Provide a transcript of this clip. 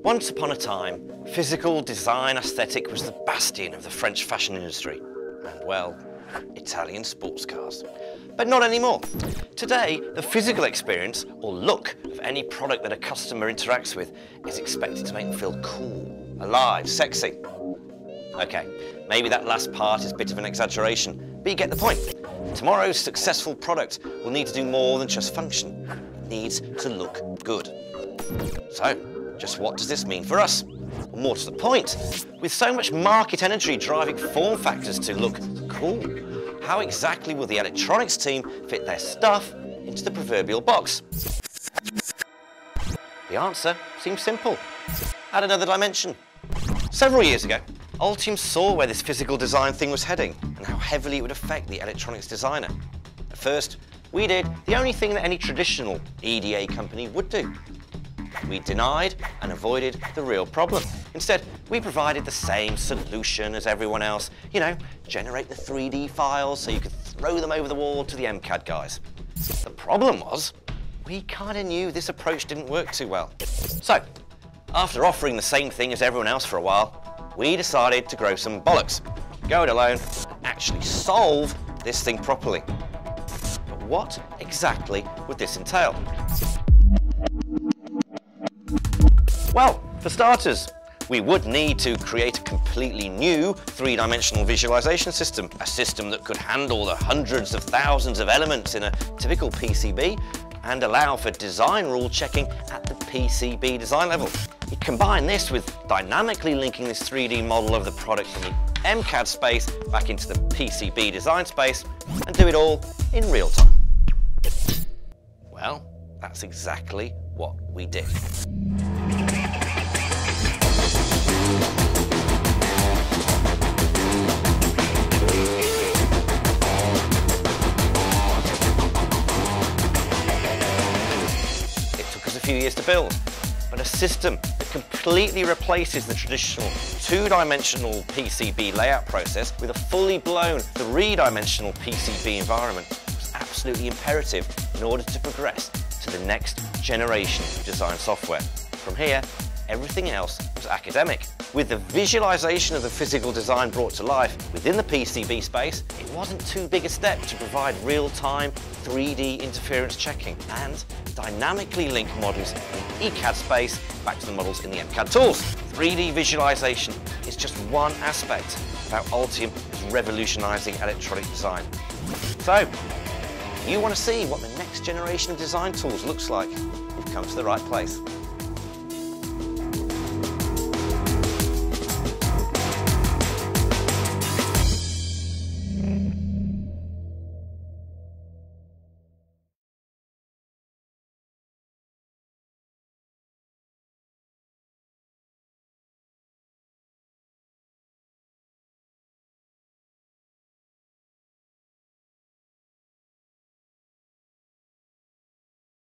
Once upon a time, physical design aesthetic was the bastion of the French fashion industry and, well, Italian sports cars. But not anymore. Today, the physical experience or look of any product that a customer interacts with is expected to make them feel cool, alive, sexy. Okay, maybe that last part is a bit of an exaggeration, but you get the point. Tomorrow's successful product will need to do more than just function. It needs to look good. So, just what does this mean for us? Or more to the point, with so much market energy driving form factors to look cool, how exactly will the electronics team fit their stuff into the proverbial box? The answer seems simple. Add another dimension. Several years ago, Altium saw where this physical design thing was heading and how heavily it would affect the electronics designer. At first, we did the only thing that any traditional EDA company would do. We denied and avoided the real problem. Instead, we provided the same solution as everyone else. You know, generate the 3D files so you could throw them over the wall to the MCAD guys. The problem was, we kind of knew this approach didn't work too well. So, after offering the same thing as everyone else for a while, we decided to grow some bollocks, go it alone, and actually solve this thing properly. But what exactly would this entail? Well, for starters, we would need to create a completely new three-dimensional visualization system, a system that could handle the hundreds of thousands of elements in a typical PCB and allow for design rule checking at the PCB design level. You combine this with dynamically linking this 3D model of the product from the MCAD space back into the PCB design space and do it all in real time. Well, that's exactly what we did. Few years to build, but a system that completely replaces the traditional two-dimensional PCB layout process with a fully blown three-dimensional PCB environment was absolutely imperative in order to progress to the next generation of design software. From here, everything else was academic. With the visualization of the physical design brought to life within the PCB space, it wasn't too big a step to provide real-time 3D interference checking and dynamically link models in the ECAD space back to the models in the MCAD tools. 3D visualization is just one aspect of how Altium is revolutionizing electronic design. So, if you want to see what the next generation of design tools looks like, you've come to the right place.